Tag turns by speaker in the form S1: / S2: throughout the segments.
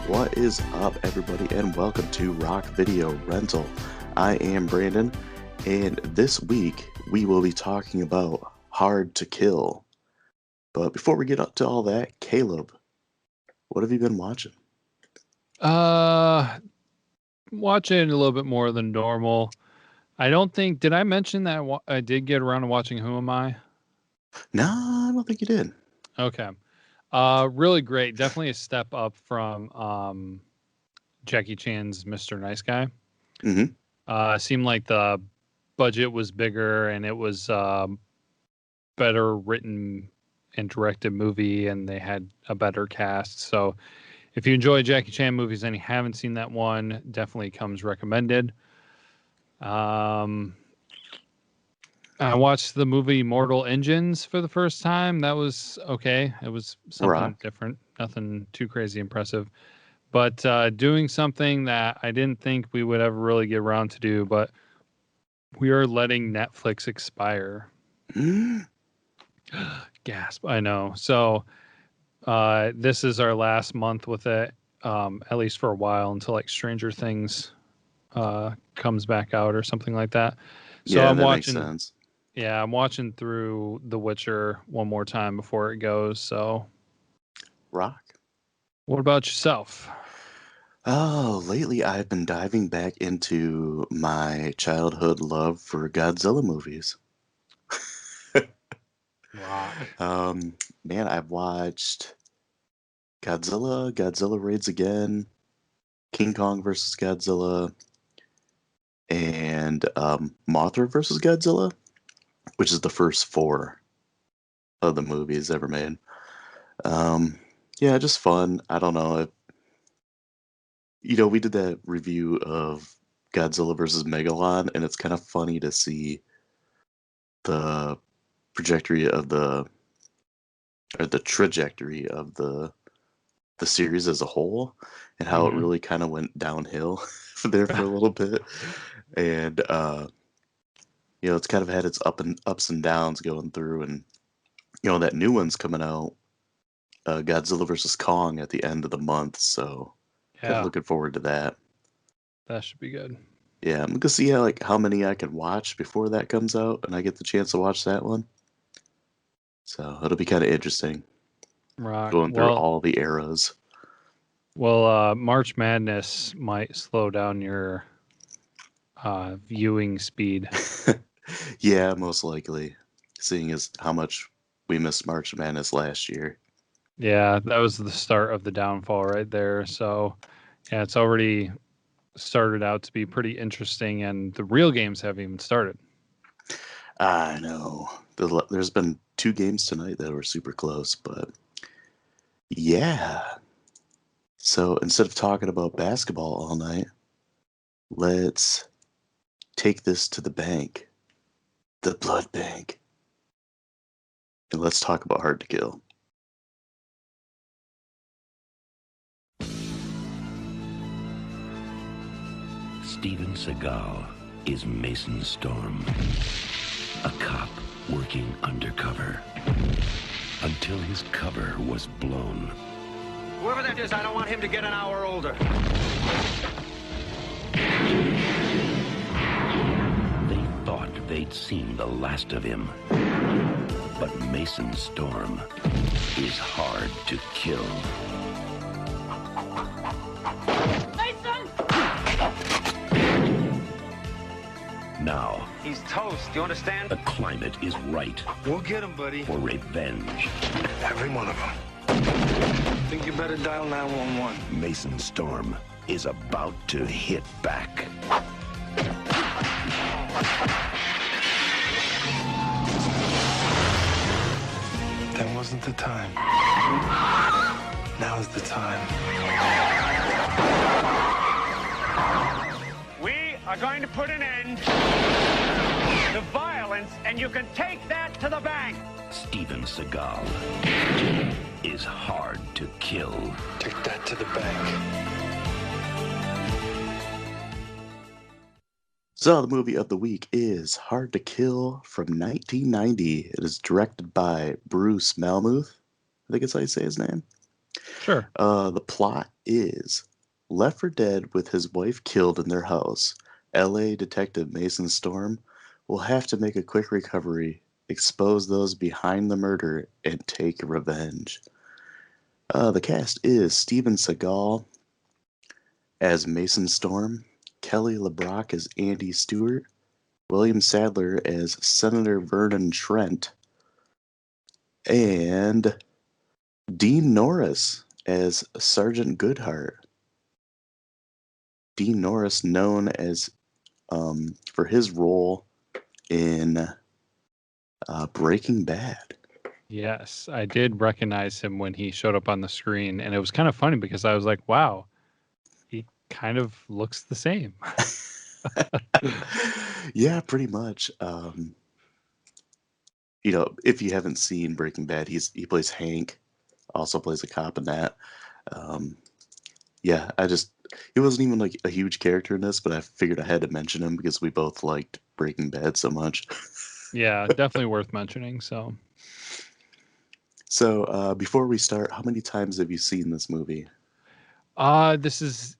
S1: What is up, everybody, and welcome to Rock Video Rental. I am Brandon, and this week we will be talking about Hard to Kill. But before we get up to all that, Caleb, what have you been watching?
S2: Watching a little bit more than normal. Did I mention that I did get around to watching Who Am I?
S1: No, I don't think you did.
S2: Okay. Really great. Definitely a step up from Jackie Chan's Mr. Nice Guy. Seemed like the budget was bigger and it was better written and directed movie, and they had a better cast. So if you enjoy Jackie Chan movies and you haven't seen that one, definitely comes recommended. I watched the movie Mortal Engines for the first time. That was okay. It was something different, nothing too crazy impressive. But doing something that I didn't think we would ever really get around to do, but we are letting Netflix expire. Gasp, I know. So this is our last month with it, at least for a while, until like Stranger Things comes back out or something like that. So
S1: yeah,
S2: I'm
S1: that
S2: watching.
S1: Makes sense.
S2: Yeah, I'm watching through The Witcher one more time before it goes. So,
S1: rock.
S2: What about yourself?
S1: Oh, lately I've been diving back into my childhood love for Godzilla movies.
S2: Rock.
S1: Man, I've watched Godzilla Raids Again, King Kong versus Godzilla, and Mothra versus Godzilla, which is the first 4 of the movies ever made. Yeah, just fun. I don't know. We did that review of Godzilla versus Megalon, and it's kind of funny to see the trajectory of the series as a whole, and how it really kind of went downhill there for a little bit. And it's kind of had its ups and downs going through, and that new one's coming out, Godzilla versus Kong, at the end of the month. So kind of looking forward to that.
S2: That should be good.
S1: Yeah, I'm gonna see how many I can watch before that comes out, and I get the chance to watch that one. So it'll be kind of interesting.
S2: Rock.
S1: Going through all the eras.
S2: Well, March Madness might slow down your viewing speed.
S1: Yeah, most likely. Seeing as how much we missed March Madness last year.
S2: Yeah, that was the start of the downfall right there. So, yeah, it's already started out to be pretty interesting, and the real games haven't even started.
S1: I know. There's been 2 games tonight that were super close, but yeah. So instead of talking about basketball all night, let's take this to the bank, the blood bank, and let's talk about Hard to Kill.
S3: Steven Seagal is Mason Storm, a cop working undercover until his cover was blown.
S4: Whoever that is, I don't want him to get an hour older.
S3: They thought they'd seen the last of him. But Mason Storm is hard to kill. Now,
S4: he's toast, you understand?
S3: The climate is right.
S4: We'll get him, buddy.
S3: For revenge.
S4: Every one of them. Think you better dial 911.
S3: Mason Storm is about to hit back.
S4: That wasn't the time. Now's the time. We are going to put an end to violence, and you can take that to the bank.
S3: Steven Seagal is hard to kill.
S4: Take that to the bank.
S1: So the movie of the week is Hard to Kill from 1990. It is directed by Bruce Malmuth. I think it's how you say his name.
S2: Sure.
S1: The plot is Left for Dead with his wife killed in their house. LA detective Mason Storm will have to make a quick recovery, expose those behind the murder, and take revenge. The cast is Steven Seagal as Mason Storm, Kelly LeBrock as Andy Stewart, William Sadler as Senator Vernon Trent, and Dean Norris as Sergeant Goodhart. Dean Norris, known as for his role in Breaking Bad.
S2: Yes, I did recognize him when he showed up on the screen, and it was kind of funny because I was like, "Wow, he kind of looks the same."
S1: Yeah, pretty much. If you haven't seen Breaking Bad, he plays Hank, also plays a cop in that. Um, yeah, he wasn't even like a huge character in this, but I figured I had to mention him because we both liked Breaking Bad so much.
S2: Yeah, definitely worth mentioning.
S1: So before we start, how many times have you seen this movie?
S2: This is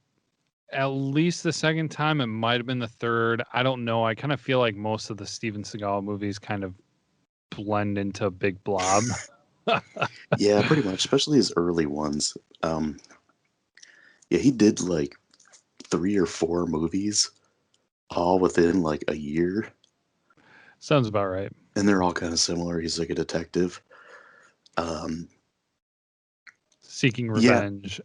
S2: at least the second time. It might have been the third. I don't know. I kind of feel like most of the Steven Seagal movies kind of blend into a big blob.
S1: Yeah, pretty much, especially his early ones. Yeah, he did like 3 or 4 movies, all within like a year,
S2: Sounds about right.
S1: and they're all kind of similar. He's like a detective. Um,
S2: Seeking
S1: yeah,
S2: revenge.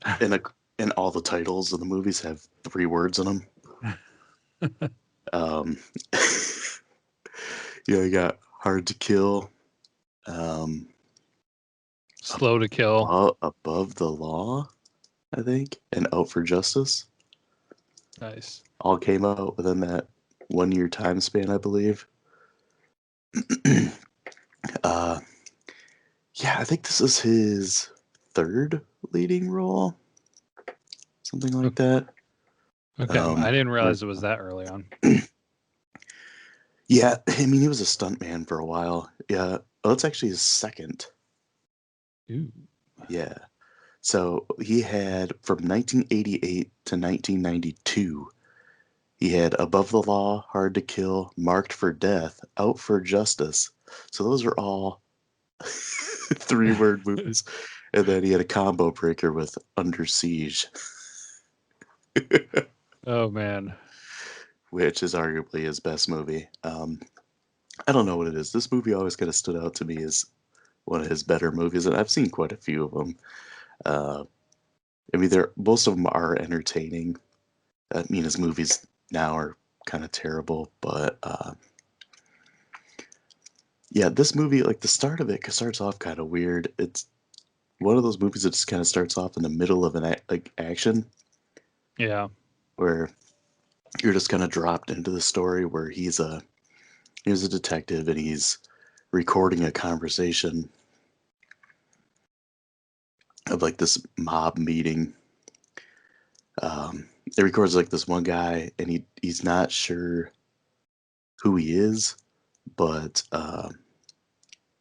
S1: and all the titles of the movies have 3 words in them. Um, you got Hard to Kill, um,
S2: Slow to Kill.
S1: Above the Law, I think, and Out for Justice.
S2: Nice.
S1: All came out within that 1 year time span, I believe. uh, yeah, I think this is his third leading role, something like that.
S2: Okay, I didn't
S1: Or-
S2: realize it was that early on.
S1: Yeah, I mean, he was a stuntman for a while. Yeah, well, it's actually his second.
S2: Ooh.
S1: Yeah. So he had from 1988 to 1992, he had Above the Law, Hard to Kill, Marked for Death, Out for Justice. So those are all 3-word movies. And then he had a combo breaker with Under Siege,
S2: Oh man.
S1: which is arguably his best movie. I don't know what it is. This movie always kind of stood out to me as one of his better movies, and I've seen quite a few of them. I mean, most of them are entertaining. I mean, his movies now are kind of terrible, but yeah, this movie, like the start of it, starts off kind of weird. It's one of those movies that just kind of starts off in the middle of an action,
S2: Yeah.
S1: where you're just kind of dropped into the story where he's a detective and he's recording a conversation of like this mob meeting. It records like this one guy, and he's not sure who he is, but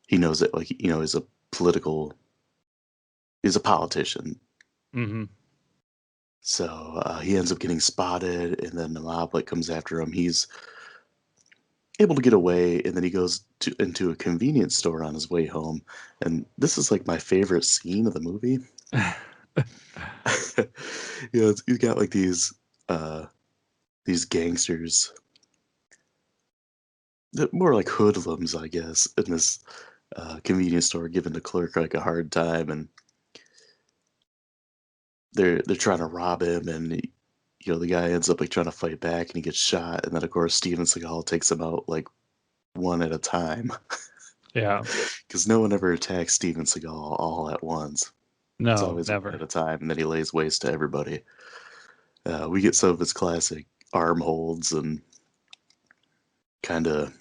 S1: he knows that like he's a politician.
S2: Mm-hmm.
S1: So he ends up getting spotted, and then the mob like comes after him. He's able to get away, and then he goes into a convenience store on his way home. And this is like my favorite scene of the movie. You got like these gangsters, more like hoodlums, I guess, in this convenience store, giving the clerk like a hard time, and they're trying to rob him, and the guy ends up like trying to fight back, and he gets shot, and then of course Steven Seagal takes him out like one at a time.
S2: Yeah.
S1: Because no one ever attacks Steven Seagal all at once. It's
S2: No,
S1: always
S2: never.
S1: one at a time, and then he lays waste to everybody. We get some of his classic arm holds and kind of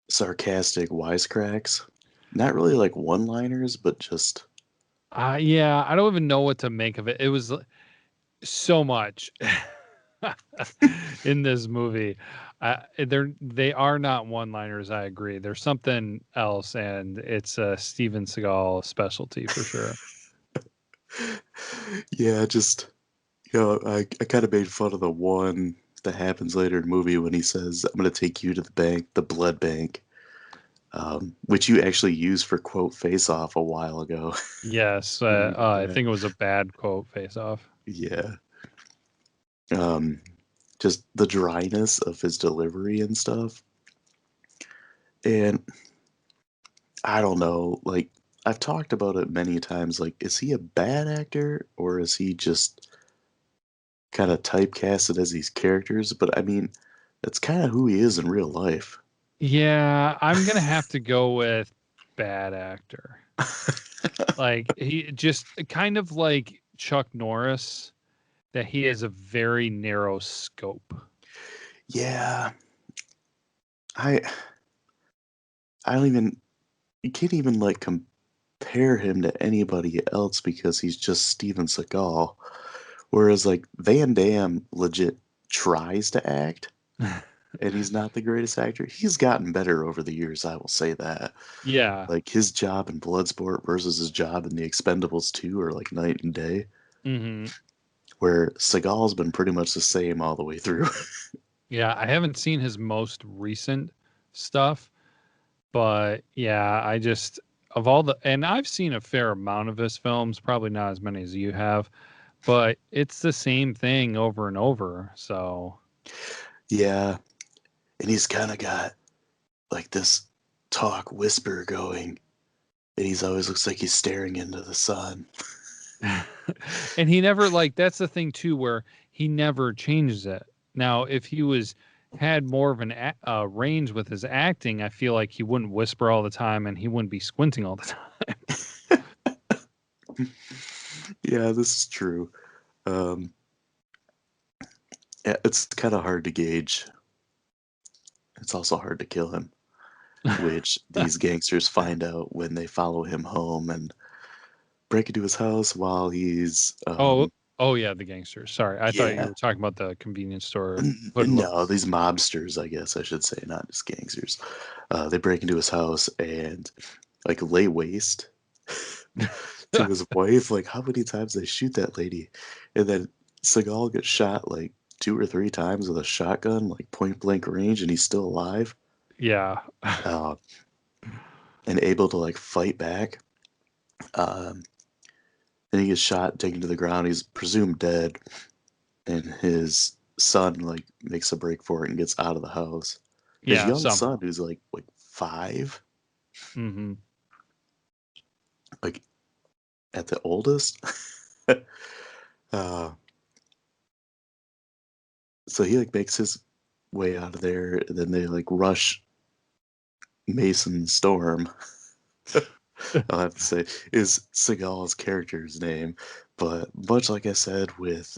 S1: sarcastic wisecracks. Not really like one-liners, but just
S2: Yeah, I don't even know what to make of it. It was so much in this movie. They are not one-liners. I agree. There's something else, and it's a Steven Seagal specialty for sure.
S1: Yeah, just I kind of made fun of the one that happens later in the movie when he says, "I'm going to take you to the bank, the blood bank," which you actually used for quote Face Off a while ago.
S2: Yes,
S1: When you did
S2: I
S1: that.
S2: think it was a bad quote. Face Off.
S1: Yeah. Just the dryness of his delivery and stuff. And I don't know, like I've talked about it many times. Like, is he a bad actor or is he just kind of typecasted as these characters? But I mean, that's kind of who he is in real life.
S2: Yeah, I'm gonna have to go with bad actor. Like he just kind of like Chuck Norris, that he has a very narrow scope.
S1: Yeah, I I don't even you can't even like compare him to anybody else because he's just Steven Seagal. Whereas like Van Damme legit tries to act and he's not the greatest actor. He's gotten better over the years, I will say that.
S2: Yeah.
S1: Like his job in Bloodsport versus his job in The Expendables 2 are like night and day.
S2: Hmm.
S1: Where Seagal's been pretty much the same all the way through.
S2: Yeah, I haven't seen his most recent stuff, but yeah, I just of all the and I've seen a fair amount of his films, probably not as many as you have, but it's the same thing over and over. So
S1: Yeah, and he's kind of got like this talk whisper going, and he's always looks like he's staring into the sun.
S2: and he never like that's the thing too where he never changes it. Now, if he was had more of an range with his acting, I feel like he wouldn't whisper all the time and he wouldn't be squinting all the time.
S1: Yeah, this is true. Um, yeah, it's kind of hard to gauge. It's also hard to kill him, which these gangsters find out when they follow him home and break into his house while he's
S2: Oh, oh yeah, the gangsters. Sorry, I thought you
S1: yeah.
S2: were talking about the convenience store
S1: No,
S2: hoodlums.
S1: these mobsters, I guess I should say, not just gangsters. They break into his house and like lay waste to his wife. Like how many times they shoot that lady, and then Seagal gets shot like 2 or 3 times with a shotgun, like point blank range, and he's still alive
S2: Yeah.
S1: uh, and able to like fight back. Um, then he gets shot, taken to the ground. He's presumed dead, and his son like makes a break for it and gets out of the house. His
S2: Yeah,
S1: young son,
S2: somehow.
S1: who's like 5,
S2: Hmm.
S1: like at the oldest. uh, so he like makes his way out of there, and then they like rush Mason Storm. I'll have to say is Seagal's character's name, but much like I said with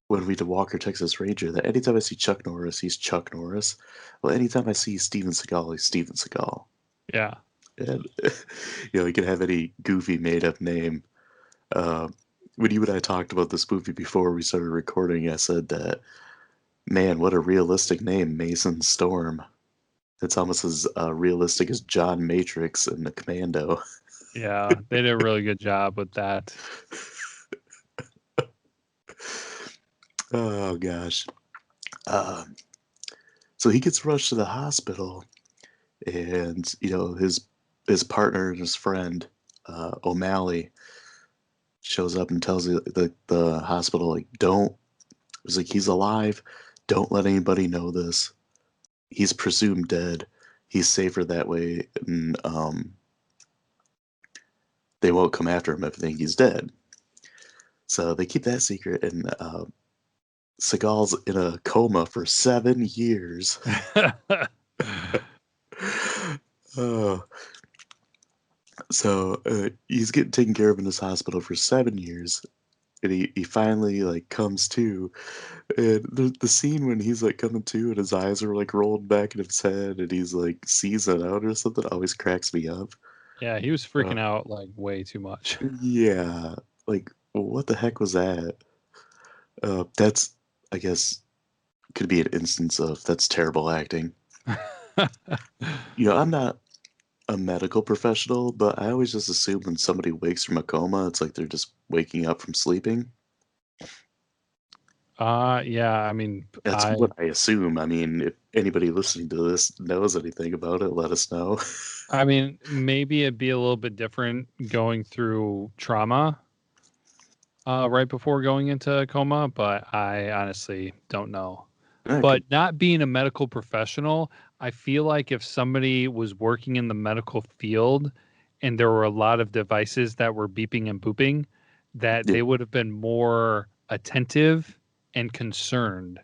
S1: when we did Walker Texas Ranger, that anytime I see Chuck Norris, he's Chuck Norris. Well, anytime I see Steven Seagal, he's Steven Seagal.
S2: Yeah.
S1: And you can have any goofy made up name. Uh, when you and I talked about this movie before we started recording, I said that, man, what a realistic name, Mason Storm. It's almost as realistic as John Matrix and the Commando.
S2: Yeah, they did a really good job with that.
S1: Oh gosh. Um, so he gets rushed to the hospital, and his partner and his friend O'Malley shows up and tells the hospital like, don't. It's like he's alive. Don't let anybody know this. He's presumed dead. He's safer that way, and they won't come after him if they think he's dead. So they keep that secret, and Seagal's in a coma for 7 years. Oh, so he's getting taken care of in this hospital for 7 years, and he finally like comes to, and the scene when he's like coming to and his eyes are like rolled back in his head and he's like sees it out or something always cracks me up.
S2: Yeah, he was
S1: Uh,
S2: freaking out like way too much.
S1: yeah, like what the heck was that? That's I guess could be an instance of that's terrible acting. You know, I'm not a medical professional, but I always just assume when somebody wakes from a coma, it's like they're just waking up from sleeping.
S2: Yeah, I mean,
S1: That's what I assume. I mean, if anybody listening to this knows anything about it, let us know.
S2: I mean, maybe it'd be a little bit different going through trauma right before going into a coma, but I honestly don't know. But not being a medical professional, I feel like if somebody was working in the medical field and there were a lot of devices that were beeping and booping, that
S1: Yeah.
S2: they would have been more attentive and concerned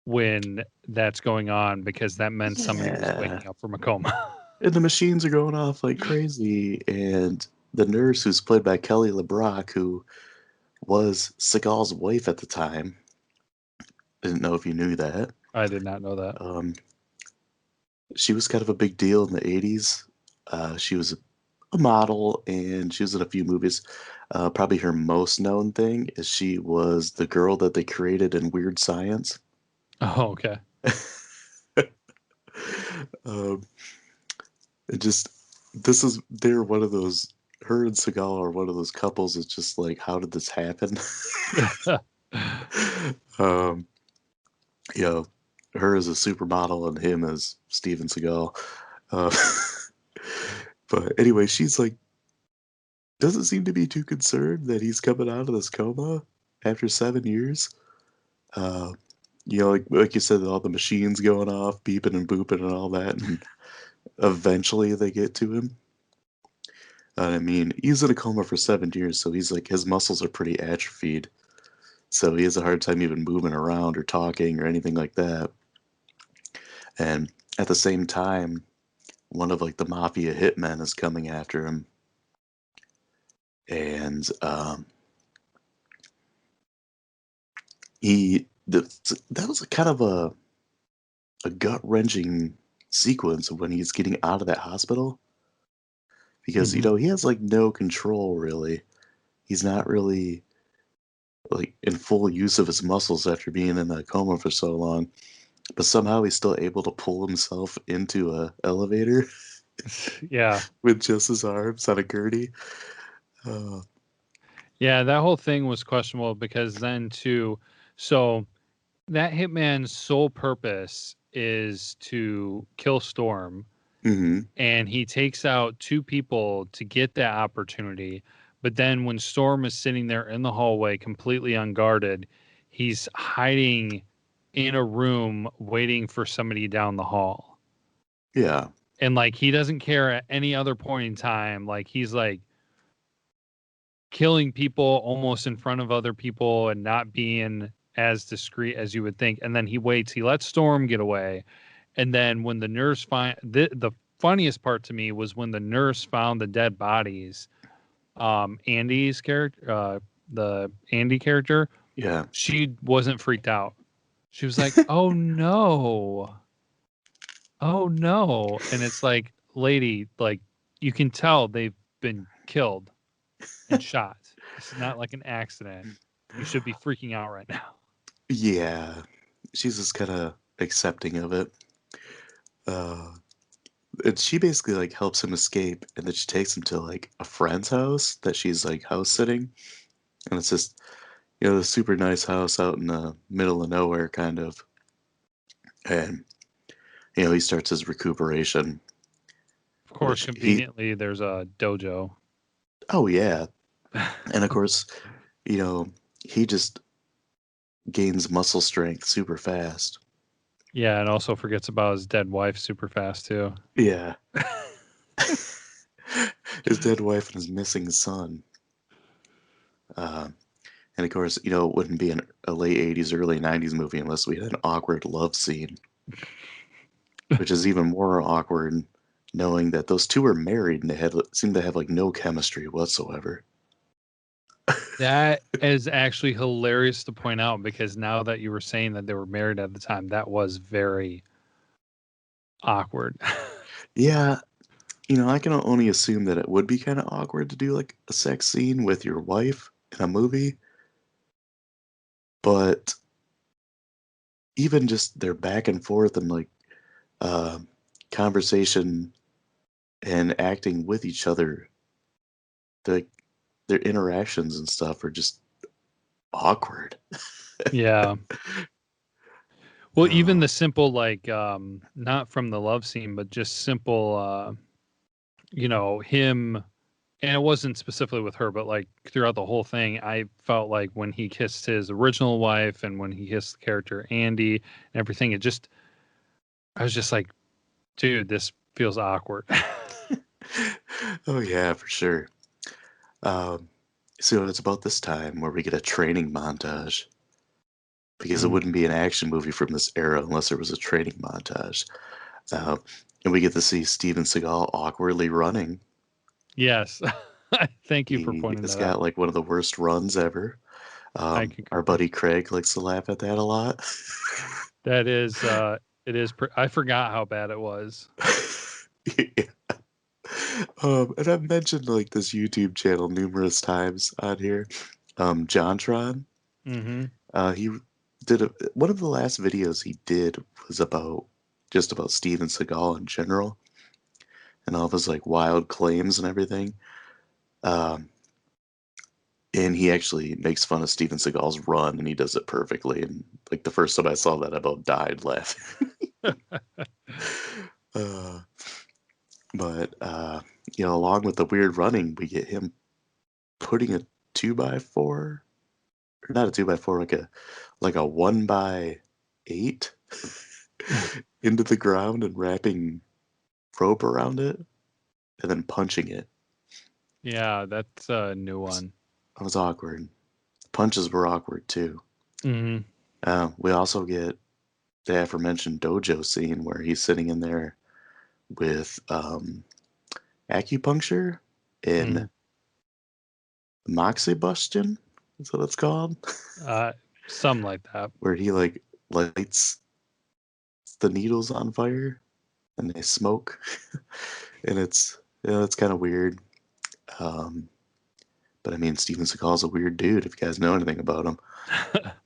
S2: when that's going on, because that meant somebody was
S1: Yeah.
S2: waking up from a coma.
S1: And the machines are going off like crazy. And the nurse, who's played by Kelly LeBrock, who was Seagal's wife at the time, didn't know if you knew that.
S2: I did not know that.
S1: She was kind of a big deal in the 80s. She was a model and she was in a few movies. Probably her most known thing is she was the girl that they created in Weird Science.
S2: Oh, okay.
S1: It just, they're one of those, her and Seagal are one of those couples. It's just like, how did this happen? You know, her as a supermodel and him as Steven Seagal. But anyway, she's like, doesn't seem to be too concerned that he's coming out of this coma after 7 years. You know, like you said, all the machines going off, beeping and booping and all that, and eventually they get to him. I mean, he's in a coma for 7 years, so he's like, his muscles are pretty atrophied. So he has a hard time even moving around or talking or anything like that. And at the same time, one of like the mafia hitmen is coming after him. And that was a kind of a gut-wrenching sequence of when he's getting out of that hospital. Because, you know, he has like no control really. He's not really like in full use of his muscles after being in a coma for so long. But somehow he's still able to pull himself into a elevator.
S2: Yeah.
S1: With just his arms on a gurney.
S2: Yeah, that whole thing was questionable because then too, so that hitman's sole purpose is to kill Storm, and he takes out 2 people to get that opportunity. But then when Storm is sitting there in the hallway completely unguarded, he's hiding in a room waiting for somebody down the hall.
S1: Yeah.
S2: And like he doesn't care at any other point in time. Like he's like killing people almost in front of other people and not being as discreet as you would think. And then he waits, he lets Storm get away. And then when the nurse the funniest part to me was when the nurse found the dead bodies, Andy's character, the Andy character,
S1: yeah,
S2: she wasn't freaked out. She was like, oh no. Oh no. And it's like, lady, like you can tell they've been killed and shot. This is not like an accident. You should be freaking out right now.
S1: Yeah. She's just kind of accepting of it. And she basically like helps him escape, and then she takes him to like a friend's house that she's like house sitting. And it's just, you know, a super nice house out in the middle of nowhere kind of. And you know, he starts his recuperation.
S2: Of course, conveniently, there's a dojo.
S1: Oh, yeah. And of course, you know, he just gains muscle strength super fast.
S2: Yeah, and also forgets about his dead wife super fast, too.
S1: Yeah. His dead wife and his missing son. And of course, you know, it wouldn't be a late 80s, early 90s movie unless we had an awkward love scene. Which is even more awkward knowing that those two were married and they seemed to have like no chemistry whatsoever.
S2: That is actually hilarious to point out, because now that you were saying that they were married at the time, that was very awkward.
S1: Yeah. You know, I can only assume that it would be kind of awkward to do like a sex scene with your wife in a movie. But even just their back and forth and like uh, conversation and acting with each other, the their interactions and stuff are just awkward.
S2: Yeah. Well, even
S1: Oh,
S2: the simple like not from the love scene, but just simple him, and it wasn't specifically with her, but like throughout the whole thing, I felt like when he kissed his original wife and when he kissed the character Andy and everything, I was just like, dude, this feels awkward.
S1: oh yeah, for sure. Um, so it's about this time where we get a training montage because it
S2: Mm,
S1: wouldn't be an action movie from this era unless there was a training montage. Uh, and we get to see Steven Seagal awkwardly running.
S2: yes. Thank you for
S1: He
S2: pointing
S1: has
S2: that out.
S1: got like one of the worst runs ever.
S2: I
S1: Our
S2: concur.
S1: buddy Craig likes to laugh at that a lot.
S2: That is, I forgot how bad it was.
S1: Yeah. And I've mentioned like this YouTube channel numerous times on here. Jontron.
S2: Mm-hmm.
S1: He one of the last videos he did was about just about Steven Seagal in general and all of his like wild claims and everything. Um, and he actually makes fun of Steven Seagal's run, and he does it perfectly. And like the first time I saw that, I about died laughing. uh, but along with the weird running, we get him putting a 2x4, or not a 2x4, like a 1x8 into the ground and wrapping rope around it, and then punching it.
S2: Yeah, that's a new one.
S1: That was awkward. Punches were awkward too.
S2: Mm-hmm.
S1: We also get the aforementioned dojo scene where he's sitting in there with acupuncture
S2: Mm-hmm.
S1: and moxibustion. Is what it's called.
S2: Something like that.
S1: Where he like lights the needles on fire and they smoke, and it's kind of weird. Um, but I mean, Steven Seagal's a weird dude. If you guys know anything about him,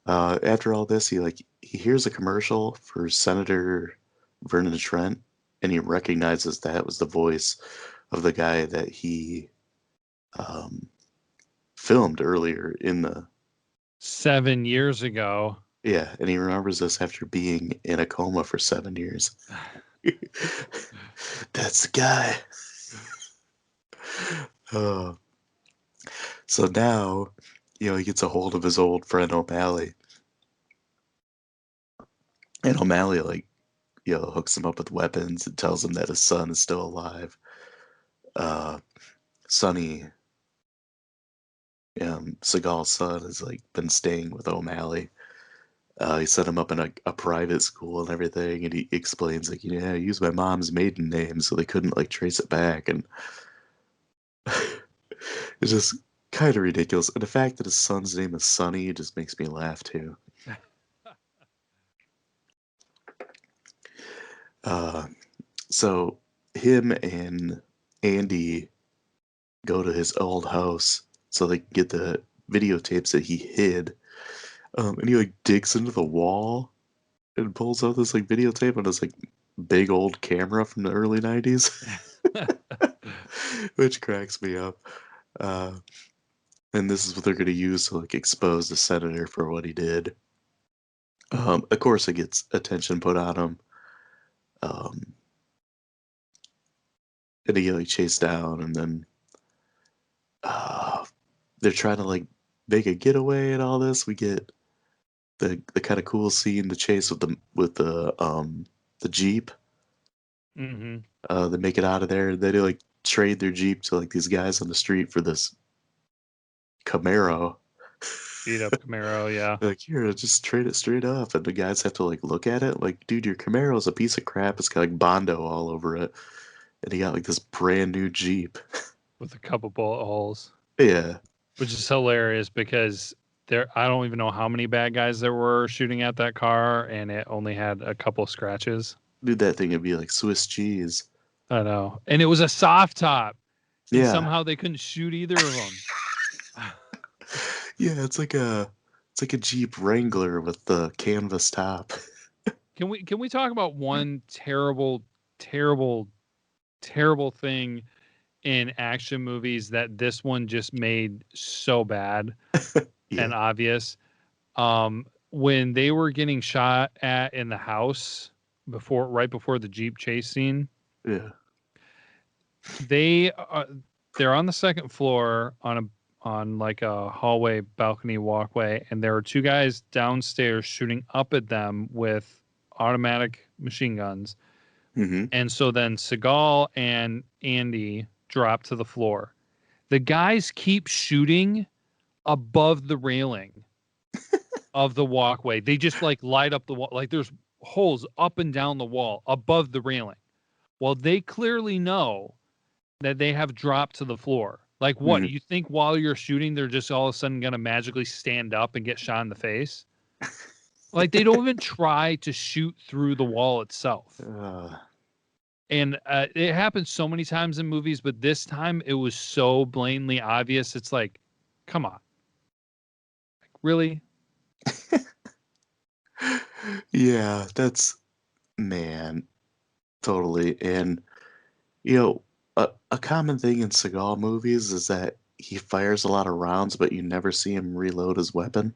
S1: after all this, he hears a commercial for Senator Vernon Trent, and he recognizes that was the voice of the guy that he um, filmed earlier in the
S2: 7 years ago.
S1: yeah, and he remembers this after being in a coma for 7 years. That's the guy. Uh, so now, he gets a hold of his old friend O'Malley, and O'Malley hooks him up with weapons and tells him that his son is still alive. Sonny, Seagal's son, has like been staying with O'Malley. He set him up in a private school and everything, and he explains like, I used my mom's maiden name, so they couldn't like trace it back, and it's just kind of ridiculous. And the fact that his son's name is Sonny just makes me laugh too. Uh, so him and Andy go to his old house so they can get the videotapes that he hid. And he like digs into the wall and pulls out this like videotape on this like big old camera from the early 90s, which cracks me up. Uh, and this is what they're going to use to like expose the senator for what he did. Of course, it gets attention put on him. And he get like chased down, and then they're trying to like make a getaway and all this. We get the kind of cool scene, the chase with the Jeep.
S2: Mm-hmm.
S1: They make it out of there. They do like trade their Jeep to like these guys on the street for this Camaro.
S2: Beat up Camaro, yeah.
S1: Like, here, just trade it straight up. And the guys have to like look at it. Like, dude, your Camaro's a piece of crap. It's got like Bondo all over it. And he got like this brand new Jeep.
S2: With a couple bullet holes.
S1: Yeah.
S2: Which is hilarious because I don't even know how many bad guys there were shooting at that car, and it only had a couple scratches.
S1: Dude, that thing would be like Swiss cheese.
S2: I know. And it was a soft top. And
S1: Yeah.
S2: somehow they couldn't shoot either of them.
S1: Yeah, it's like a Jeep Wrangler with the canvas top.
S2: Can we talk about one terrible, terrible, terrible thing in action movies that this one just made so bad and obvious? When they were getting shot at in the house right before the Jeep chase scene.
S1: Yeah.
S2: They're on the second floor on like a hallway, balcony, walkway, and there are two guys downstairs shooting up at them with automatic machine guns.
S1: Mm-hmm.
S2: And so then Seagal and Andy drop to the floor. The guys keep shooting above the railing of the walkway. They just like light up the wall. Like there's holes up and down the wall above the railing. Well, they clearly know that they have dropped to the floor. Like what?
S1: Mm-hmm.
S2: You think while you're shooting, they're just all of a sudden going to magically stand up and get shot in the face? Like they don't even try to shoot through the wall itself. And it happens so many times in movies, but this time it was so blatantly obvious. It's like, come on. Like, really?
S1: Yeah, man, totally. And, you know, a common thing in Seagal movies is that he fires a lot of rounds, but you never see him reload his weapon.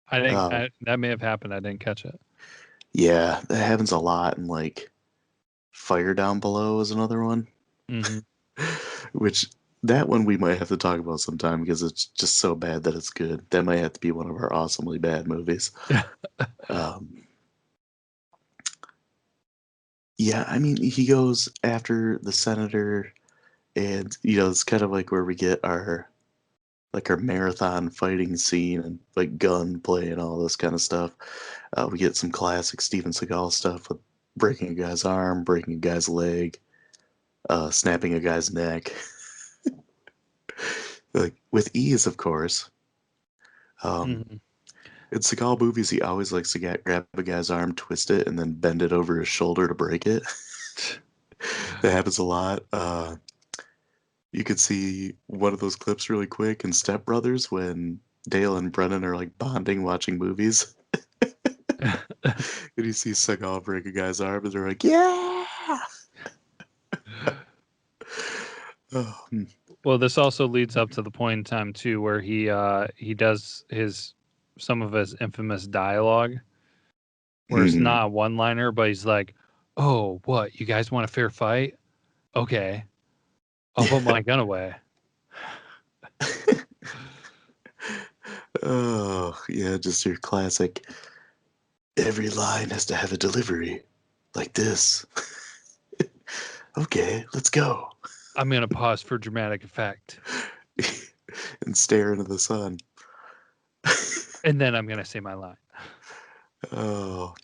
S2: I think that may have happened. I didn't catch it.
S1: Yeah, that happens a lot. And like Fire Down Below is another one.
S2: Mm-hmm.
S1: Which that one we might have to talk about sometime because it's just so bad that it's good. That might have to be one of our awesomely bad movies. Yeah, I mean, he goes after the senator, and it's kind of like where we get our marathon fighting scene and like gunplay and all this kind of stuff. We get some classic Steven Seagal stuff with breaking a guy's arm, breaking a guy's leg, snapping a guy's neck, like with ease, of course. In Seagal movies, he always likes to grab a guy's arm, twist it, and then bend it over his shoulder to break it. That happens a lot. You could see one of those clips really quick in Step Brothers when Dale and Brennan are like bonding watching movies. And you see Seagal break a guy's arm, and they're like, "Yeah!"
S2: Well, this also leads up to the point in time too where he does some of his infamous dialogue, where it's not a one-liner, but he's like, "Oh, what? You guys want a fair fight? Okay, I'll put my gun away."
S1: Oh yeah, just your classic. Every line has to have a delivery, like this. Okay, let's go.
S2: I'm gonna pause for dramatic effect,
S1: and stare into the sun.
S2: and then I'm gonna say my line.
S1: Oh,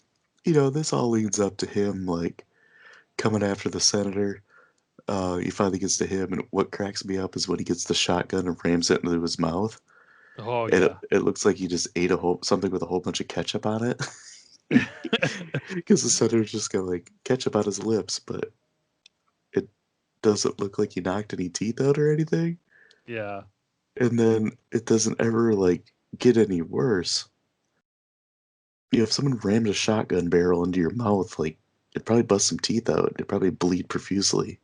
S1: this all leads up to him like coming after the senator. He finally gets to him, and what cracks me up is when he gets the shotgun and rams it into his mouth.
S2: Oh
S1: and
S2: yeah,
S1: it looks like he just ate something with a whole bunch of ketchup on it. Because the senator's just got like ketchup on his lips, but it doesn't look like he knocked any teeth out or anything.
S2: yeah.
S1: And then it doesn't ever like get any worse. If someone rammed a shotgun barrel into your mouth, like it'd probably bust some teeth out. It'd probably bleed profusely.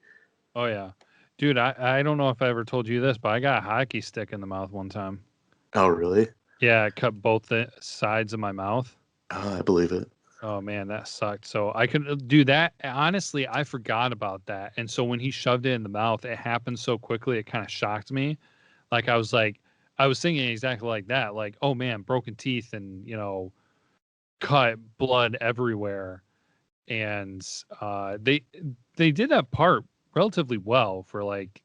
S2: Oh yeah, dude. I don't know if I ever told you this, but I got a hockey stick in the mouth one time.
S1: Oh really?
S2: Yeah, it cut both the sides of my mouth.
S1: Oh, I believe it.
S2: Oh man, that sucked. So I could do that. Honestly, I forgot about that. And so when he shoved it in the mouth, it happened so quickly, it kind of shocked me. I was thinking exactly like that. Like, oh man, broken teeth and, cut, blood everywhere. And they did that part relatively well for like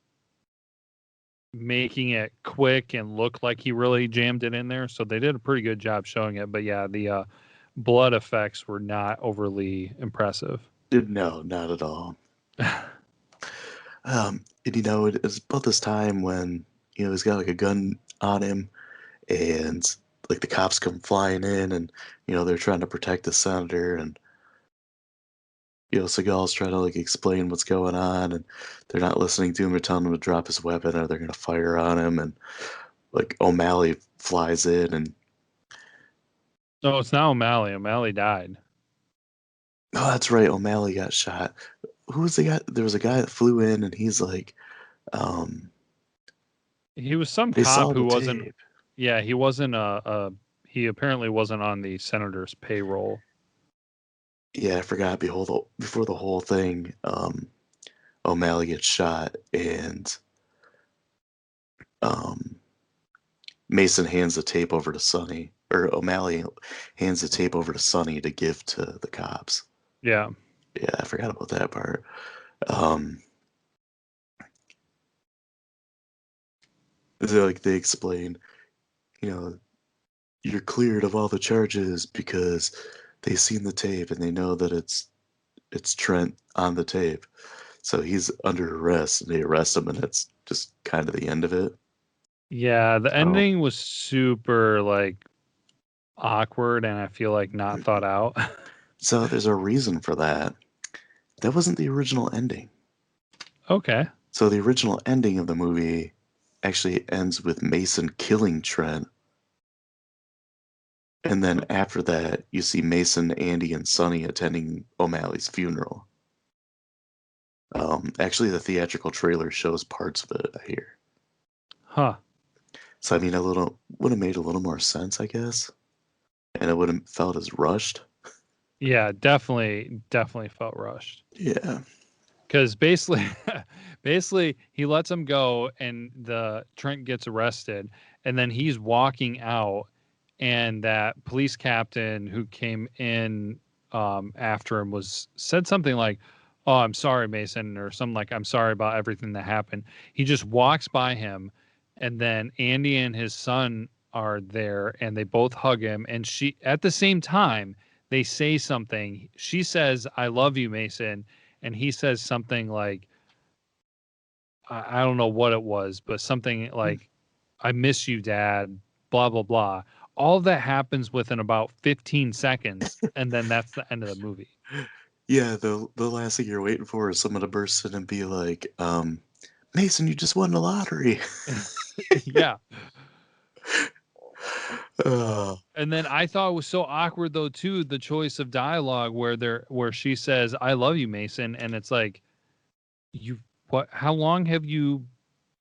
S2: making it quick and look like he really jammed it in there. So they did a pretty good job showing it. But yeah, the blood effects were not overly impressive.
S1: No, not at all. And it's about this time when he's got like a gun on him, and like the cops come flying in, and they're trying to protect the senator, and Seagal's trying to like explain what's going on, and they're not listening to him or telling him to drop his weapon, or they're gonna fire on him, and like O'Malley flies in, and
S2: No, it's not O'Malley. O'Malley died.
S1: Oh, that's right. O'Malley got shot. Who was the guy? There was a guy that flew in, and he's like,
S2: He was some
S1: they
S2: cop
S1: saw
S2: who
S1: the
S2: wasn't.
S1: tape.
S2: Yeah, he wasn't he apparently wasn't on the senator's payroll.
S1: Yeah, I forgot. Before the whole thing, O'Malley gets shot, and um, Mason hands the tape over to Sonny, or O'Malley hands the tape over to Sonny to give to the cops.
S2: Yeah.
S1: Yeah, I forgot about that part. Um, they explain, you know, you're cleared of all the charges because they seen the tape and they know that it's Trent on the tape. So he's under arrest, and they arrest him, and that's just kind of the end of it.
S2: Yeah, the
S1: So,
S2: ending was super like awkward and I feel like not thought out.
S1: so there's a reason for that. That wasn't the original ending.
S2: Okay.
S1: So the original ending of the movie actually ends with Mason killing Trent. And then after that, you see Mason, Andy, and Sonny attending O'Malley's funeral. Actually, the theatrical trailer shows parts of it, I hear.
S2: Huh.
S1: So I mean, would have made a little more sense, I guess, and it wouldn't felt as rushed.
S2: Yeah, definitely felt rushed.
S1: Yeah,
S2: Because basically he lets him go and the Trent gets arrested and then he's walking out and that police captain who came in after him said something like, "Oh, I'm sorry, Mason," or something like, "I'm sorry about everything that happened." He just walks by him, and then Andy and his son are there, and they both hug him. And she, at the same time, they say something. She says, "I love you, Mason," and he says something like, I don't know what it was, but something like, "I miss you, Dad," blah, blah, blah. All of that happens within about 15 seconds, and then that's the end of the movie.
S1: yeah. The last thing you're waiting for is someone to burst in and be like, "Mason, you just won the lottery."
S2: Yeah.
S1: uh,
S2: And then I thought it was so awkward though too, the choice of dialogue where she says, "I love you, Mason," and it's like, you what? How long have you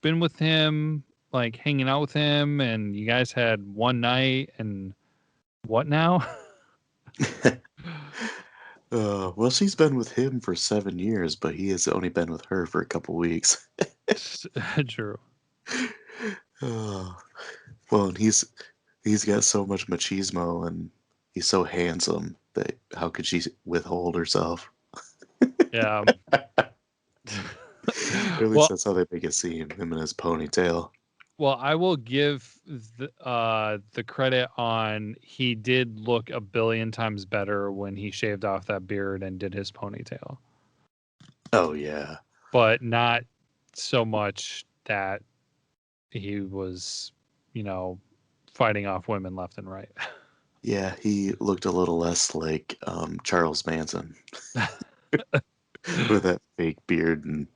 S2: been with him? Like hanging out with him, and you guys had one night, and what now?
S1: well, she's been with him for 7 years, but he has only been with her for a couple weeks.
S2: True.
S1: uh, well, and he's got so much machismo, and he's so handsome that how could she withhold herself?
S2: Yeah.
S1: Or at least
S2: Well,
S1: that's how they make it seem. Him and his ponytail.
S2: well, I will give the credit on he did look a billion times better when he shaved off that beard and did his ponytail,
S1: Oh yeah,
S2: but not so much that he was, fighting off women left and right.
S1: yeah. He looked a little less like Charles Manson with that fake beard and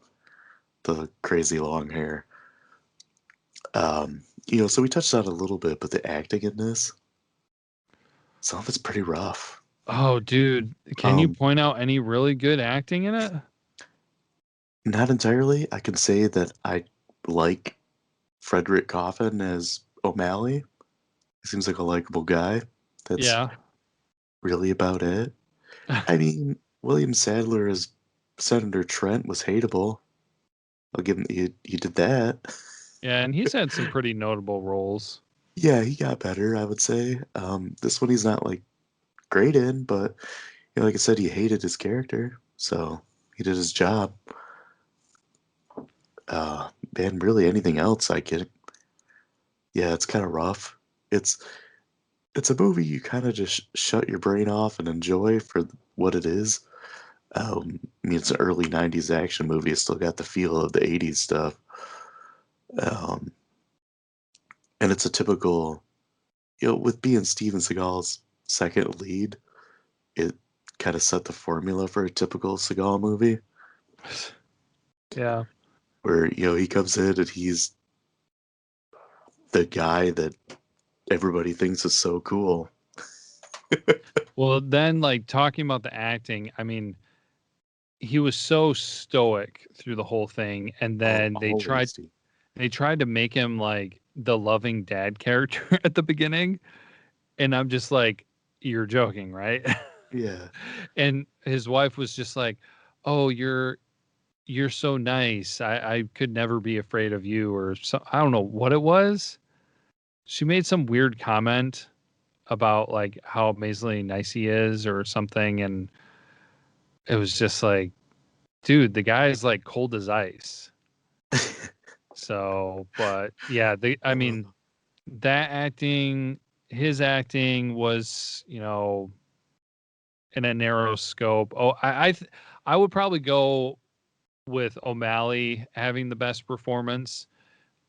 S1: the crazy long hair. So we touched on it a little bit, but the acting in this, some of it's pretty rough.
S2: Oh, dude, can you
S1: Um,
S2: point out any really good acting in it?
S1: Not entirely. I can say that I like Frederick Coffin as O'Malley. He seems like a likable guy. That's
S2: Yeah.
S1: really about it. I mean, William Sadler as Senator Trent was hateable. I'll give him he did that.
S2: Yeah, and he's had some pretty notable roles.
S1: Yeah, he got better, I would say. This one he's not like great in, but like I said, he hated his character, so he did his job. Man, really anything else I get. Yeah, it's kind of rough. It's a movie you kind of just shut your brain off and enjoy for what it is. I mean, it's an early '90s action movie. It's still got the feel of the '80s stuff. Um, and it's a typical, with being Steven Seagal's second lead, it kind of set the formula for a typical Seagal movie
S2: Yeah.
S1: where, he comes in and he's the guy that everybody thinks is so cool.
S2: Well, then, like, talking about the acting, I mean, he was so stoic through the whole thing, and then
S1: Always, dude.
S2: they tried to make him like the loving dad character at the beginning, and I'm just like, you're joking, right?
S1: Yeah.
S2: And his wife was just like, "Oh, you're so nice. I could never be afraid of you," or so. I don't know what it was. She made some weird comment about like how amazingly nice he is or something, and it was just like, dude, the guy is like cold as ice. So, but yeah, I mean, that acting, his acting was, in a narrow scope. Oh, I would probably go with O'Malley having the best performance.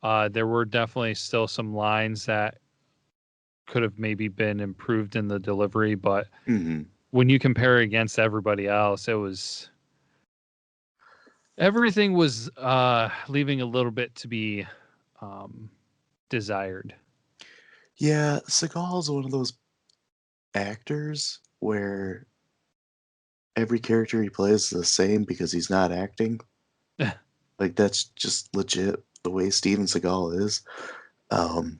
S2: There were definitely still some lines that could have maybe been improved in the delivery, but
S1: hmm
S2: when you compare it against everybody else, everything was leaving a little bit to be um, desired.
S1: Yeah, Seagal's one of those actors where every character he plays is the same because he's not acting. Like that's just legit the way Steven Seagal is. Um,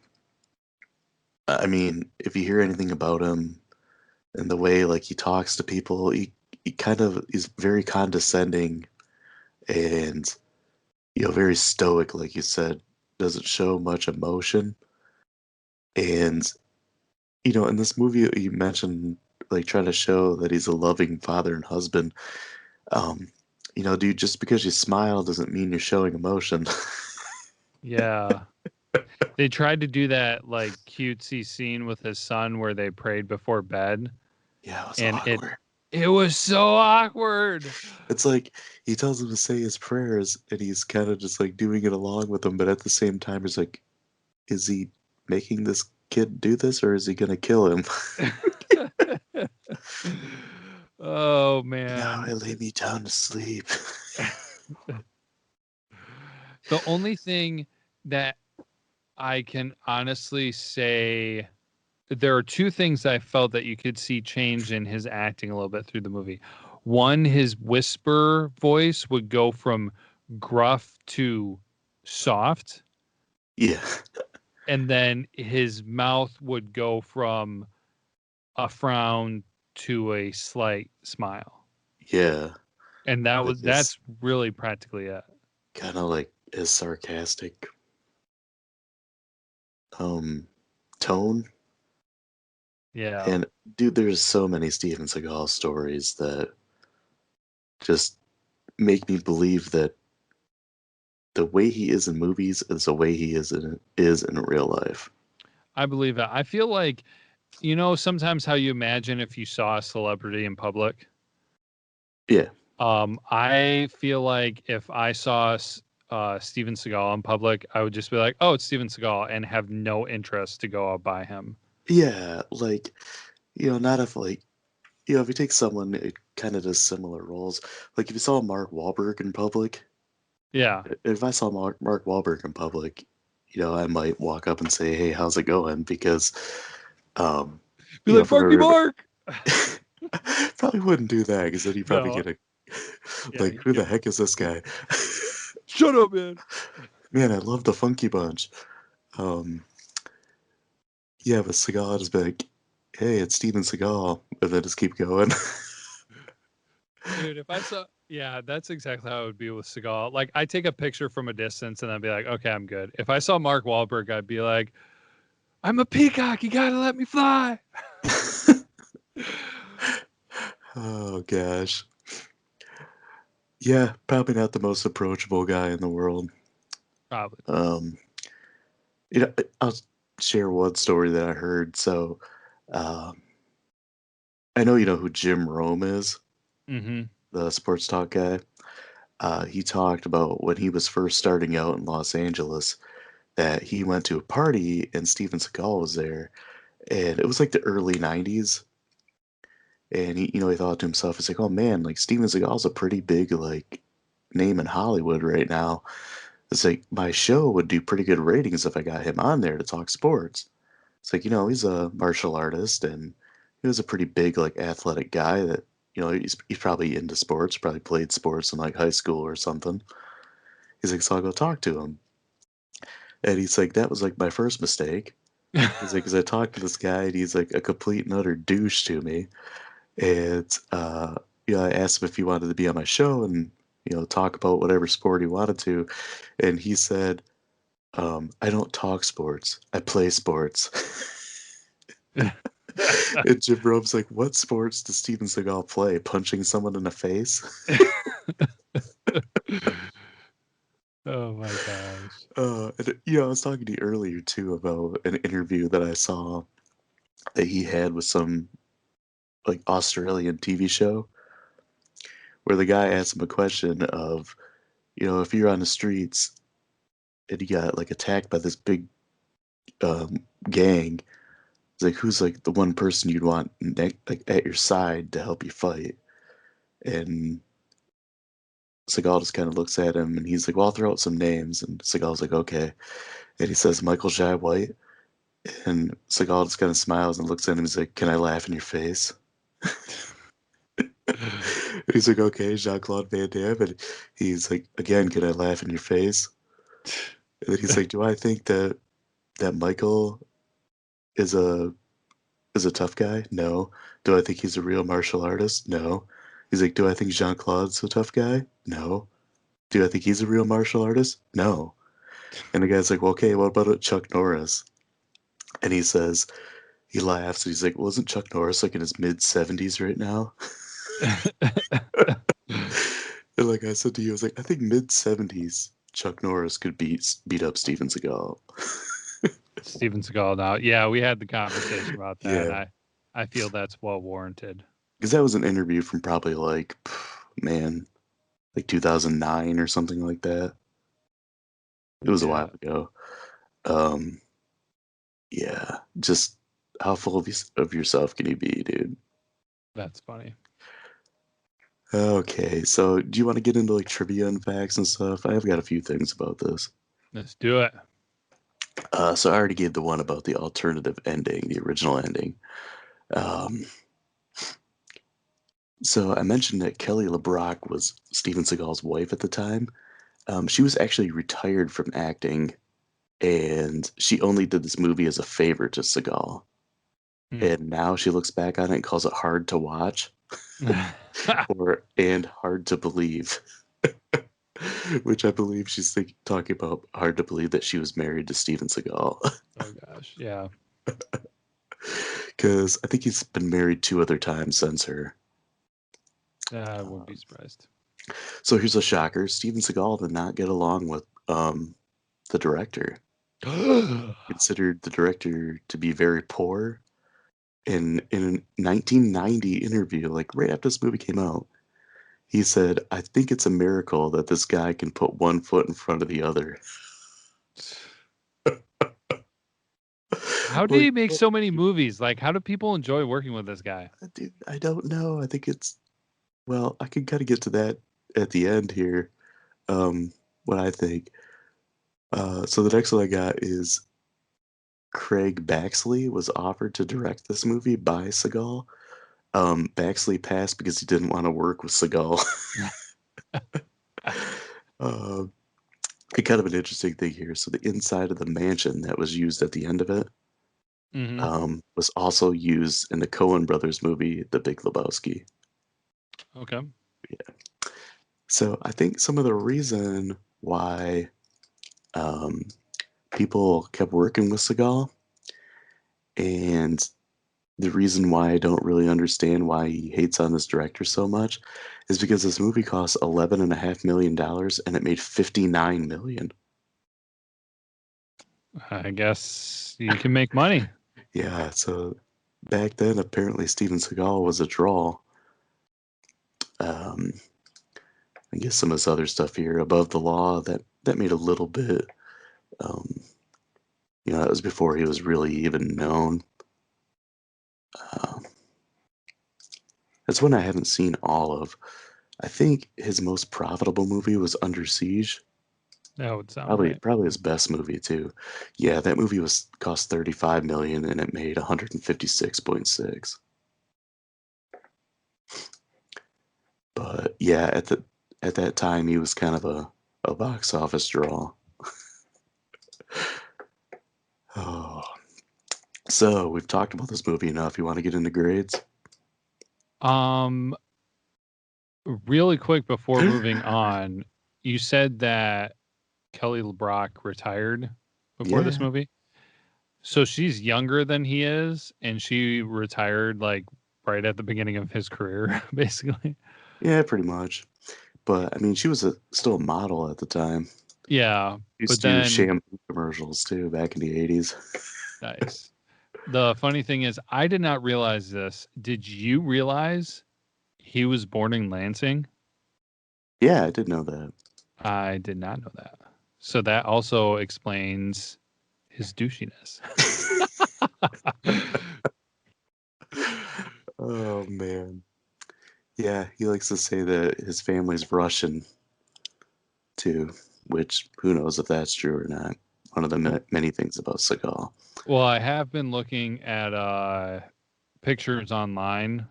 S1: I mean, if you hear anything about him and the way like he talks to people, he kind of he's very condescending and very stoic, like you said, doesn't show much emotion. And in this movie you mentioned like trying to show that he's a loving father and husband. Um, dude, just because you smile doesn't mean you're showing emotion.
S2: Yeah. They tried to do that like cutesy scene with his son where they prayed before bed,
S1: Yeah, it was
S2: and
S1: awkward.
S2: it was so awkward.
S1: It's like he tells him to say his prayers and he's kind of just like doing it along with them, but at the same time he's like, is he making this kid do this or is he gonna kill him?
S2: Oh
S1: Now I
S2: man.
S1: lay me down to sleep.
S2: The only thing that I can honestly say, there are two things I felt that you could see change in his acting a little bit through the movie. One, his whisper voice would go from gruff to soft,
S1: Yeah.
S2: and then his mouth would go from a frown to a slight smile.
S1: Yeah.
S2: And
S1: Like this
S2: that's really practically it.
S1: kind of like his sarcastic um tone.
S2: Yeah.
S1: And dude, there's so many Steven Seagal stories that just make me believe that the way he is in movies is the way he is in real life.
S2: I believe it. I feel like, sometimes how you imagine if you saw a celebrity in public.
S1: Yeah.
S2: I feel like if I saw Steven Seagal in public, I would just be like, "Oh, it's Steven Seagal," and have no interest to go out by him.
S1: Yeah, like, not if like, if you take someone it kind of does similar roles. Like if you saw Mark Wahlberg in public,
S2: Yeah,
S1: if I saw Mark Wahlberg in public, I might walk up and say, "Hey, how's it going?" Because, um,
S2: be like,
S1: from
S2: "Marky
S1: everybody,
S2: Mark."
S1: probably wouldn't do that because then he'd probably
S2: No,
S1: get a
S2: yeah,
S1: like, "Who the heck is this guy?"
S2: shut up, man.
S1: Man, I love the Funky Bunch. Um, yeah, but Seagal just be like, "Hey, it's Steven Seagal," and then just keep going.
S2: Dude, if I saw, yeah, that's exactly how it would be with Seagal. Like, I take a picture from a distance and I'd be like, "Okay, I'm good." If I saw Mark Wahlberg, I'd be like, "I'm a peacock. You gotta let me fly."
S1: Oh gosh. Yeah, probably not the most approachable guy in the world.
S2: Probably.
S1: Um, I'll share one story that I heard. So, um, I know you know who Jim Rome is,
S2: Mm-hmm.
S1: the sports talk guy. He talked about when he was first starting out in Los Angeles that he went to a party and Steven Seagal was there, and it was like the early '90s. And he thought to himself, he's like, "Oh man, like Steven Seagal's a pretty big like name in Hollywood right now. It's like my show would do pretty good ratings if I got him on there to talk sports." It's like, he's a martial artist and he was a pretty big like athletic guy that he's probably into sports, probably played sports in like high school or something. He's like, so I'll go talk to him, and he's like, that was like my first mistake. He's like, because I talked to this guy and he's like a complete and utter douche to me, and I asked him if he wanted to be on my show and talk about whatever sport he wanted to, and he said, I don't talk sports, I play sports. And Jim Rome's like, what sports does Steven Seagal play? Punching someone in the face?
S2: Oh my gosh.
S1: And, I was talking to you earlier too about an interview that I saw that he had with some like Australian TV show where the guy asked him a question of, if you're on the streets and you got like attacked by this big gang, it's like who's like the one person you'd want like at your side to help you fight? And Seagal just kind of looks at him and he's like, well, I'll throw out some names. And Seagal's like, okay. And he says, Michael Jai White. And Seagal just kind of smiles and looks at him. He's like, can I laugh in your face? He's like, okay, Jean-Claude Van Damme. And he's like, again, can I laugh in your face? And then he's like, do I think that Michael is a tough guy? No. Do I think he's a real martial artist? No. He's like, do I think Jean-Claude's a tough guy? No. Do I think he's a real martial artist? No. And the guy's like, well, okay, what about Chuck Norris? And he says, he laughs, and he's like, wasn't Chuck Norris like in his mid-70s right now? And like I said to you, I was like, I think mid-70s Chuck Norris could beat up Steven Seagal.
S2: Steven Seagal now. Yeah, we had the conversation about that.
S1: Yeah.
S2: And I feel that's well warranted.
S1: Because that was an interview from probably like 2009 or something like that. It was a while ago. Yeah, just how full of yourself can you be, dude?
S2: That's funny.
S1: Okay, so do you want to get into like trivia and facts and stuff? I've got a few things about this.
S2: Let's do it.
S1: So I already gave the one about the alternative ending, the original ending. So I mentioned that Kelly LeBrock was Steven Seagal's wife at the time. She was actually retired from acting, and she only did this movie as a favor to Seagal. And now she looks back on it and calls it hard to watch, and hard to believe. Which I believe she's talking about hard to believe that she was married to Steven Seagal.
S2: Oh gosh, yeah.
S1: Because I think he's been married 2 other times since her.
S2: I wouldn't be surprised.
S1: So here's a shocker: Steven Seagal did not get along with the director. Considered the director to be very poor. In a 1990 interview, like right after this movie came out, he said, I think it's a miracle that this guy can put one foot in front of the other.
S2: How did he make so many movies? Like, how do people enjoy working with this guy?
S1: Dude, I don't know. I think it's, well, I can kind of get to that at the end here. What I think. So the next one I got is Craig Baxley was offered to direct this movie by Seagal. Baxley passed because he didn't want to work with Seagal. Kind of an interesting thing here. So the inside of the mansion that was used at the end of it was also used in the Coen Brothers movie, The Big Lebowski.
S2: Okay.
S1: Yeah. So I think some of the reason why people kept working with Seagal, and the reason why I don't really understand why he hates on this director so much, is because this movie cost $11.5 million and it made $59 million.
S2: I guess you can make money.
S1: Yeah, so back then apparently Steven Seagal was a draw. I guess some of this other stuff here, Above the Law, that made a little bit. That was before he was really even known. That's one I haven't seen all of. I think his most profitable movie was Under Siege.
S2: That would sound right.
S1: Probably his best movie too. Yeah, that movie cost $35 million and it made 156.6. But yeah, at that time he was kind of a box office draw. Oh, so we've talked about this movie enough. You want to get into grades?
S2: Um, really quick before moving on, you said that Kelly LeBrock retired before this
S1: Yeah,
S2: movie. So she's younger than he is, and she retired like right at the beginning of his career, basically.
S1: yeah, pretty much. But I mean, she was still a model at the time.
S2: Yeah,
S1: She used
S2: but
S1: to do
S2: then
S1: shampoo commercials too back in the 80s.
S2: nice. The funny thing is, I did not realize this. Did you realize he was born in Lansing?
S1: Yeah, I did know that.
S2: I did not know that. So that also explains his douchiness.
S1: Oh man. Yeah, he likes to say that his family's Russian too, which who knows if that's true or not. One of the many things about Seagal.
S2: Well, I have been looking at pictures online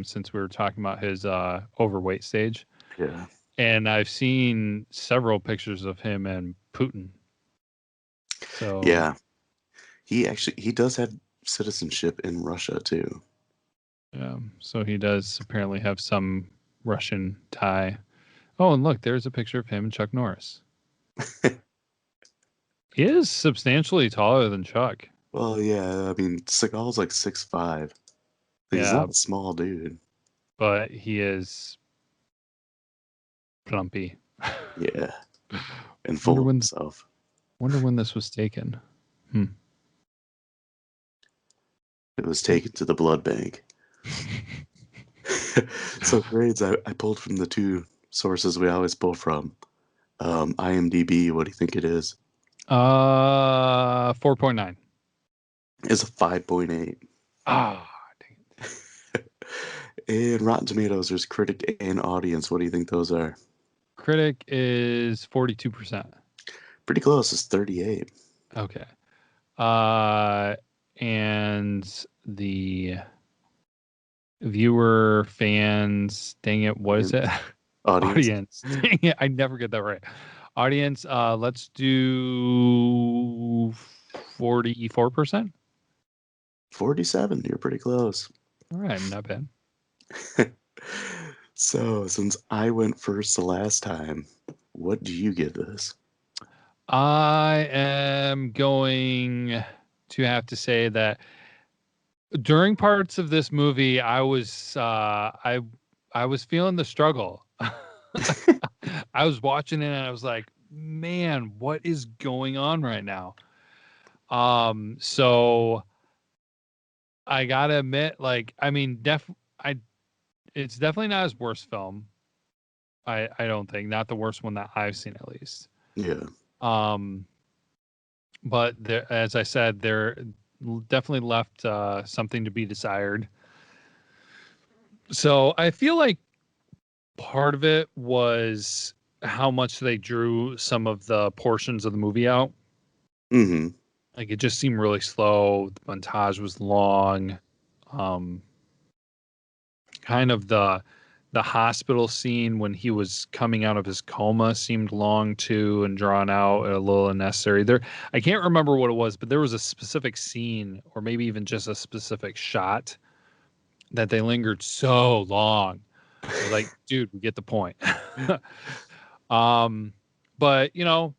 S2: since we were talking about his overweight stage.
S1: Yeah.
S2: And I've seen several pictures of him and Putin. So
S1: Yeah. He does have citizenship in Russia too.
S2: so he does apparently have some Russian tie. Oh, and look, there's a picture of him and Chuck Norris. He is substantially taller than Chuck.
S1: Well, yeah, I mean Seagal's like 6'5". He's
S2: Yeah,
S1: not a small dude.
S2: but he is plumpy.
S1: Yeah. And full of himself.
S2: Wonder when this was taken.
S1: It was taken to the blood bank. So grades I pulled from the two sources we always pull from. IMDb, what do you think it is?
S2: 4.9.
S1: It's a 5.8.
S2: Ah, dang it.
S1: And Rotten Tomatoes, there's critic and audience. What do you think those are?
S2: Critic is 42%.
S1: Pretty close. It's 38.
S2: Okay. And the viewer, fans, dang it, what is it?
S1: Audience.
S2: Dang it, I never get that right. Audience, let's do 44%.
S1: 47. You're pretty close.
S2: All right, not bad.
S1: So, since I went first the last time, what do you give this?
S2: I am going to have to say that during parts of this movie, I was feeling the struggle. I was watching it and I was like, man, what is going on right now? So I gotta admit, like, I mean, it's definitely not his worst film. I don't think, not the worst one that I've seen at least.
S1: Yeah.
S2: But there, as I said, there definitely left something to be desired. So I feel like part of it was how much they drew some of the portions of the movie out.
S1: Mm-hmm.
S2: Like it just seemed really slow. The montage was long. Kind of the hospital scene when he was coming out of his coma seemed long too and drawn out and a little unnecessary. There, I can't remember what it was, but there was a specific scene or maybe even just a specific shot that they lingered so long. I was like, dude, we get the point. But you know,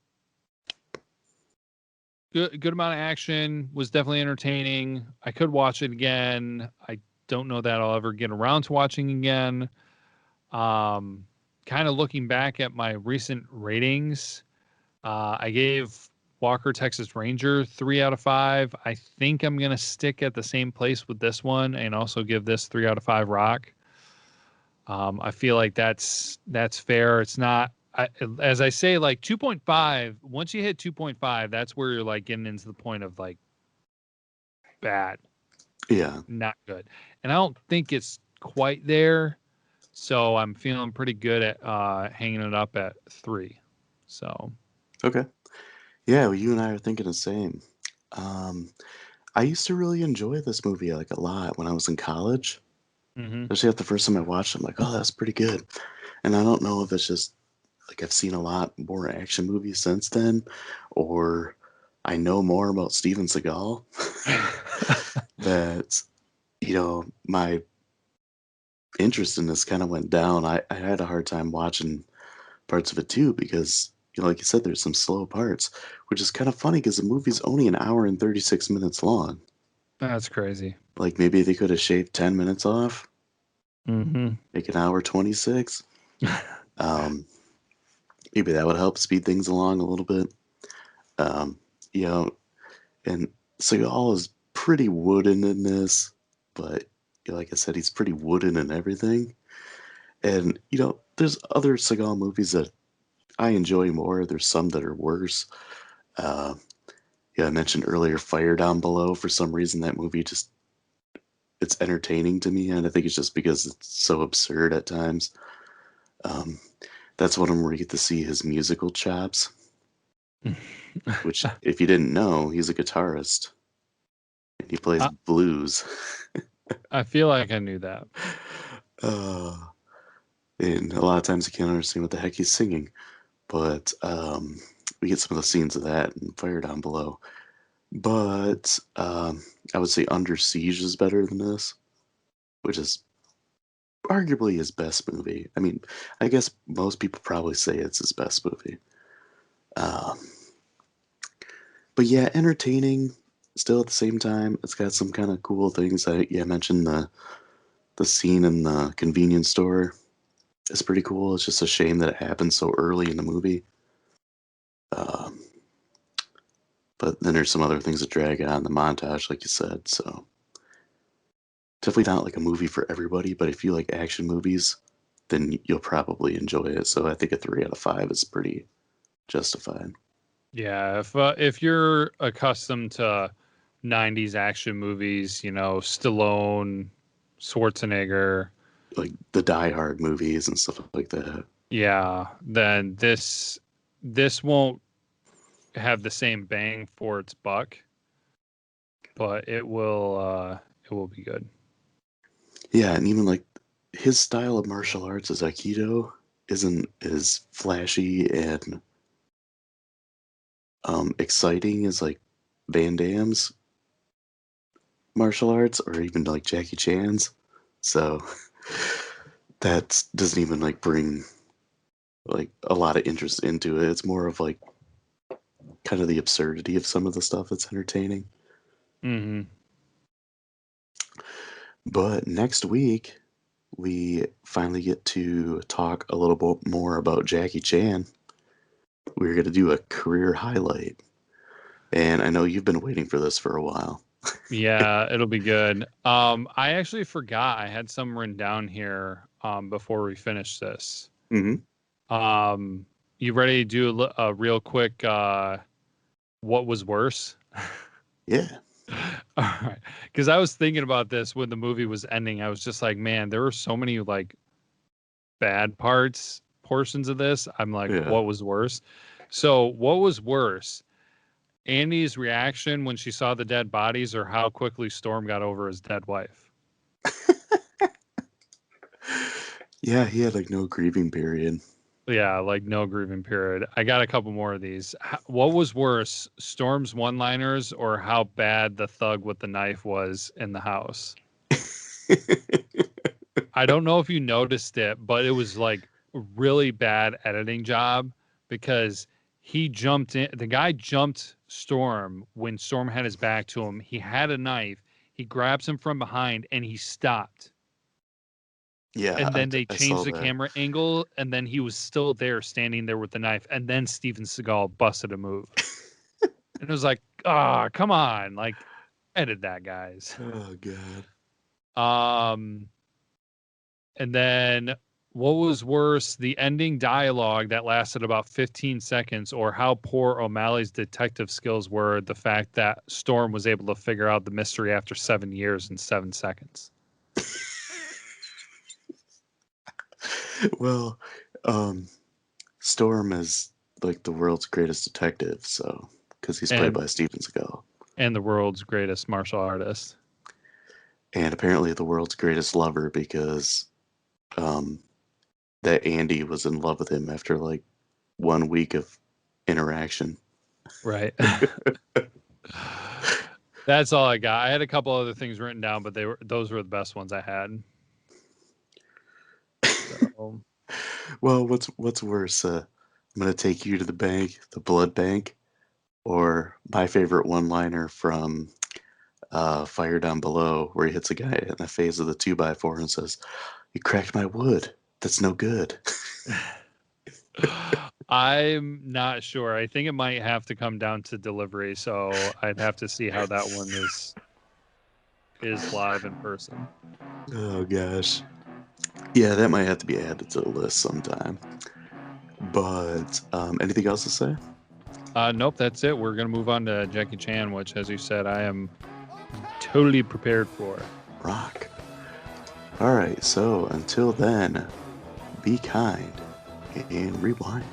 S2: good amount of action, was definitely entertaining. I could watch it again. I don't know that I'll ever get around to watching again. Kind of looking back at my recent ratings, I gave Walker Texas Ranger 3 out of 5. I think I'm gonna stick at the same place with this one and also give this 3 out of 5 Rock. I feel like that's fair. It's not, as I say, like 2.5. Once you hit 2.5, that's where you're like getting into the point of like bad,
S1: Yeah.
S2: not good. And I don't think it's quite there. So I'm feeling pretty good at hanging it up at 3. So
S1: Okay. Yeah, well, you and I are thinking the same. I used to really enjoy this movie like a lot when I was in college.
S2: Mm-hmm.
S1: Especially after the first time I watched it, I'm like, oh, that's pretty good. And I don't know if it's just like I've seen a lot more action movies since then, or I know more about Steven Seagal that, my interest in this kind of went down. I had a hard time watching parts of it too because, like you said, there's some slow parts, which is kind of funny because the movie's only an hour and 36 minutes long.
S2: That's crazy.
S1: Like maybe they could have shaved 10 minutes off,
S2: Mm-hmm.
S1: make an hour 26. Um, Maybe that would help speed things along a little bit. Um, you know, and Seagal is pretty wooden in this, but like I said, he's pretty wooden in everything. And there's other Seagal movies that I enjoy more. There's some that are worse. Uh, I mentioned earlier Fire Down Below. For some reason, that movie just it's entertaining to me, and I think it's just because it's so absurd at times. Um, that's one of them where you get to see his musical chops. Which, if you didn't know, he's a guitarist and he plays blues.
S2: I feel like I knew that.
S1: And a lot of times you can't understand what the heck he's singing. But we get some of the scenes of that in Fire Down Below. But I would say Under Siege is better than this, which is arguably his best movie. I mean, I guess most people probably say it's his best movie. But yeah, entertaining still at the same time. It's got some kind of cool things. I mentioned the scene in the convenience store. It's pretty cool. It's just a shame that it happened so early in the movie. But then there's some other things that drag on the montage, like you said. So definitely not like a movie for everybody. But if you like action movies, then you'll probably enjoy it. So I think a 3 out of 5 is pretty justified.
S2: Yeah, if you're accustomed to 90s action movies, Stallone, Schwarzenegger,
S1: Like the Die Hard movies and stuff like that.
S2: yeah, then this won't have the same bang for its buck, but it will be good.
S1: Yeah, and even like his style of martial arts as Aikido isn't as flashy and exciting as like Van Damme's martial arts or even like Jackie Chan's. So that doesn't even like bring like a lot of interest into it. It's more of like kind of the absurdity of some of the stuff that's entertaining.
S2: Mm-hmm.
S1: But next week we finally get to talk a little bit more about Jackie Chan. We're going to do a career highlight. And I know you've been waiting for this for a while.
S2: Yeah, it'll be good. I actually forgot I had some written down here before we finish this.
S1: Mm-hmm.
S2: You ready to do a real quick what was worse?
S1: Yeah.
S2: All right. Because I was thinking about this when the movie was ending. I was just like, man, there were so many like bad portions of this. I'm like,
S1: Yeah.
S2: what was worse? So what was worse? Andy's reaction when she saw the dead bodies or how quickly Storm got over his dead wife?
S1: Yeah, he had like no grieving period.
S2: Yeah, like no grieving period. I got a couple more of these. What was worse, Storm's one-liners or how bad the thug with the knife was in the house? I don't know if you noticed it, but it was like a really bad editing job because he jumped in. The guy jumped Storm when Storm had his back to him. He had a knife. He grabs him from behind and he stopped.
S1: Yeah.
S2: And then they changed the
S1: that.
S2: camera angle, and then he was still there, standing there with the knife. And then Steven Seagal busted a move. And it was like, come on, like, edit that, guys.
S1: Oh god.
S2: And then what was worse, the ending dialogue that lasted about 15 seconds, or how poor O'Malley's detective skills were, the fact that Storm was able to figure out the mystery after 7 years in 7 seconds.
S1: Well, Storm is like the world's greatest detective, so because he's played by Steven Seagal
S2: and the world's greatest martial artist.
S1: and apparently the world's greatest lover because that Andy was in love with him after like 1 week of interaction.
S2: Right. That's all I got. I had a couple other things written down, but those were the best ones I had. So,
S1: well, what's worse? I'm gonna take you to the bank, the blood bank, or my favorite one-liner from Fire Down Below, where he hits a guy in the face of the 2x4 and says, "You cracked my wood. That's no good."
S2: I'm not sure. I think it might have to come down to delivery, so I'd have to see how that one is live in person.
S1: Oh gosh. Yeah, that might have to be added to the list sometime. But anything else to say?
S2: Nope, that's it. We're gonna move on to Jackie Chan, which, as you said, I am totally prepared for.
S1: Rock. All right, so until then, be kind and rewind.